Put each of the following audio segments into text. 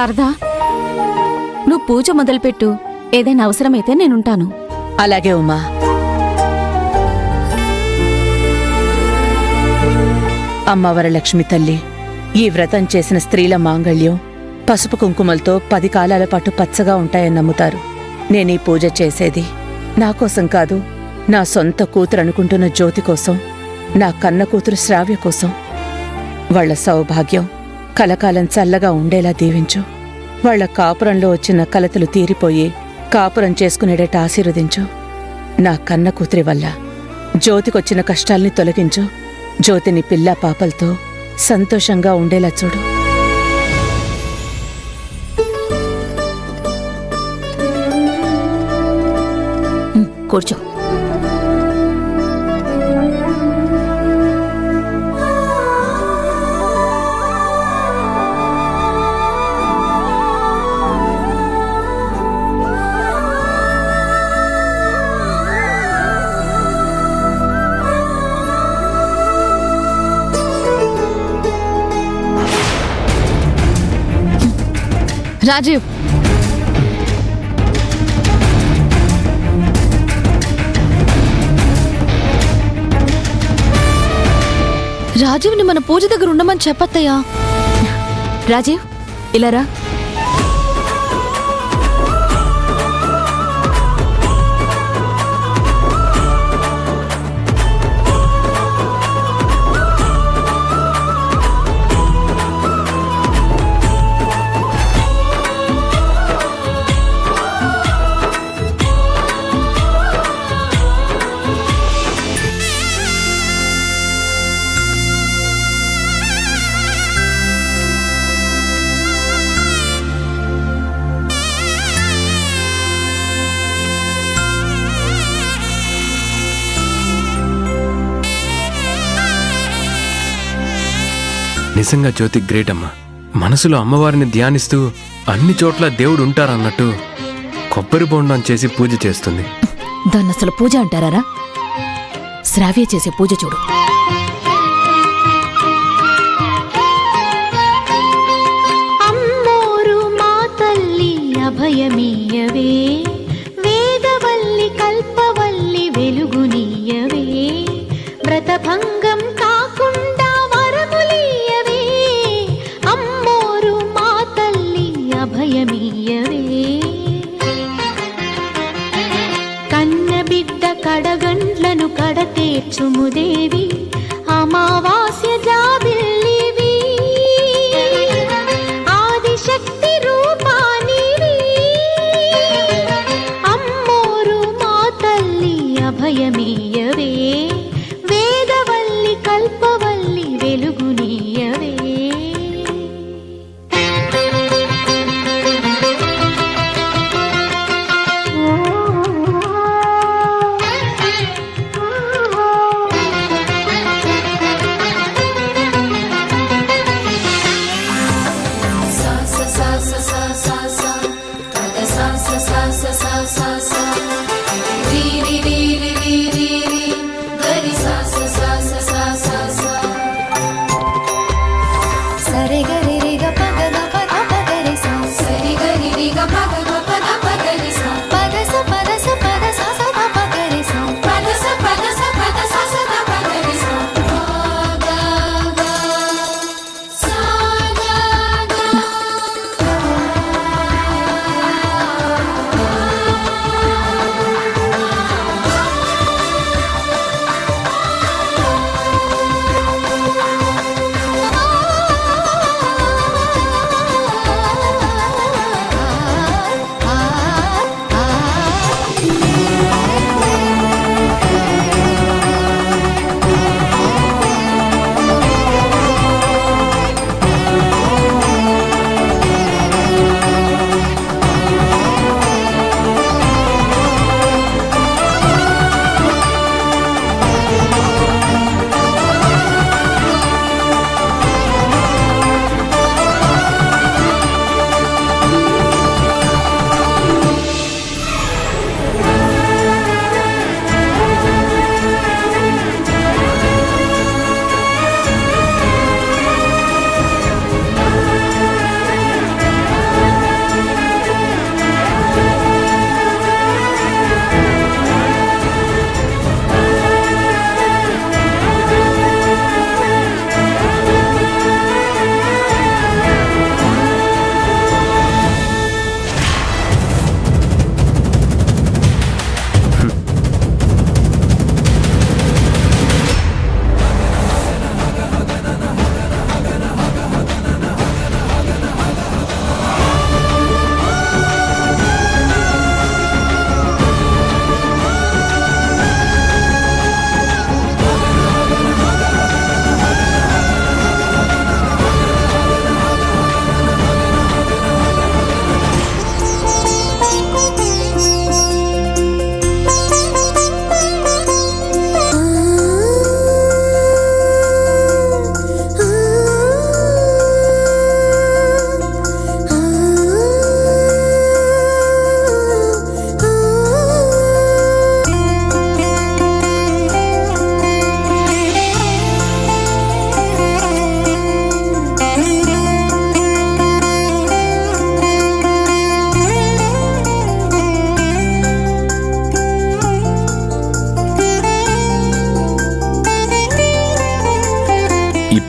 శారదా, నువ్వు పూజ మొదలుపెట్టు. ఏదైనా అవసరమైతే నేనుంటాను. అలాగే ఉమా. అమ్మ వరలక్ష్మి తల్లి, ఈ వ్రతం చేసిన స్త్రీల మాంగళ్యం పసుపు కుంకుమలతో 10 కాలాల పాటు పచ్చగా ఉంటాయని నమ్ముతారు. నేనీ పూజ చేసేది నా కోసం కాదు, నా సొంత కూతురు అనుకుంటున్న జ్యోతి కోసం, నా కన్న కూతురు శ్రావ్య కోసం. వాళ్ల సౌభాగ్యం కలకాలం చల్లగా ఉండేలా దీవించు. వాళ్ల కాపురంలో వచ్చిన కలతలు తీరిపోయి కాపురం చేసుకునేటట్టు ఆశీర్వదించు. నా కన్న కూతురి వల్ల జ్యోతికొచ్చిన కష్టాల్ని తొలగించు. జ్యోతిని పిల్లా పాపలతో సంతోషంగా ఉండేలా చూడు. కూర్చో. రాజీవ్, రాజీవ్ని మన పూజ దగ్గర ఉండమని చెప్పత్తయ్యా. రాజీవ్, ఇలా రా. నిజంగా జ్యోతి గ్రేట్ అమ్మా. మనసులో అమ్మవారిని ధ్యానిస్తూ అన్ని చోట్ల దేవుడు ఉంటారన్నట్టు కొబ్బరి బొండం చేసి పూజ చేస్తుంది. దాన్ని అసలు పూజ అంటారా? శ్రావ్య చేసే పూజ చూడు. అమ్మోరు మా తల్లి అభయమీయవే, వేదవల్లి కల్పవల్లి వెలుగునీయవే, వ్రతభంగం కాకుండా వరములీయవే. అమ్మోరు మా తల్లి అభయమీయవే, కన్నబిడ్డ కడగండ్లను కడతేర్చుముదేవి, అమావాస్య జాబిల్లివి, ఆదిశక్తి రూపానివి. అమ్మోరు మా తల్లి అభయమీయవే, వేదవల్లి కల్పవల్లి వెలుగునీయవే.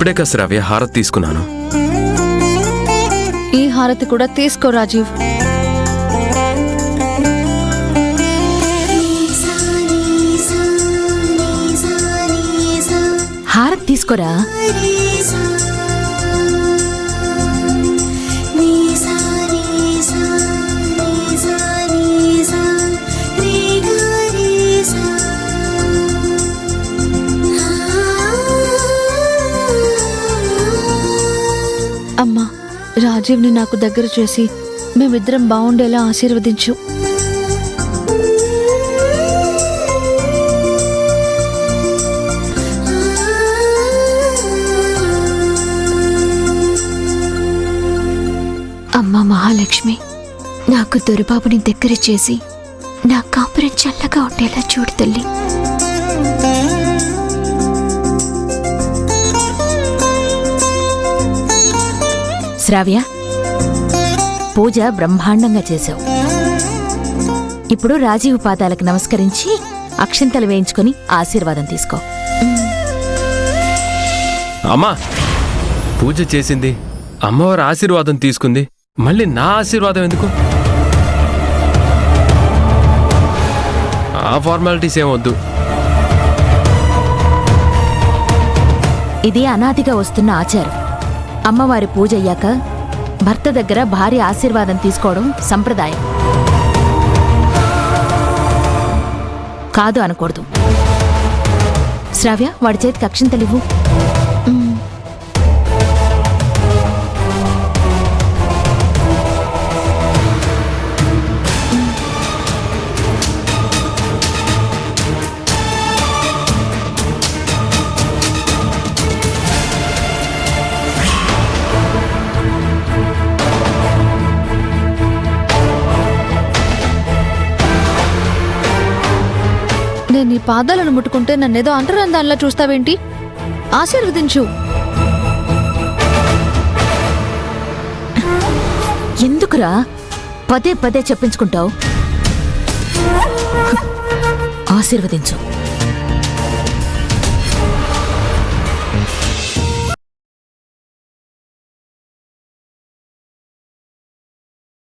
ఇప్పుడే కదా శ్రావ్య హారతి తీసుకున్నాను. ఈ హారతి కూడా తీసుకో రాజీవ్. హారతి తీసుకోరా. అమ్మా, రాజీవ్ని నాకు దగ్గర చేసి మేమిద్దరం బాగుండేలా ఆశీర్వదించు. అమ్మా మహాలక్ష్మి, నాకు దొరబాబుని దగ్గర చేసి నా కాపురం చల్లగా ఉండేలా చూడు తల్లి. శ్రావ్య, పూజ బ్రహ్మాండంగా చేశావు. ఇప్పుడు రాజీవ్ పాదాలకు నమస్కరించి అక్షింతలు వేయించుకొని ఆశీర్వాదం తీసుకో. అమ్మా, పూజ చేసింది, అమ్మవారి ఆశీర్వాదం తీసుకుంది, మళ్ళీ నా ఆశీర్వాదం ఎందుకు? ఆ ఫార్మాలిటీస్ ఏమొద్దు. ఇది అనాదిగా వస్తున్న ఆచారం. అమ్మవారి పూజ అయ్యాక భర్త దగ్గర భార్య ఆశీర్వాదం తీసుకోవడం సంప్రదాయం. కాదు అనకూడదు. శ్రావ్య, వాడి చేతికి అక్షింతలివ్వు. నేను నీ పాదాలను ముట్టుకుంటే నన్నేదో అంటరాని దానిలా చూస్తావేంటి? ఆశీర్వదించు. ఎందుకురా పదే పదే చెప్పించుకుంటావు? ఆశీర్వదించు.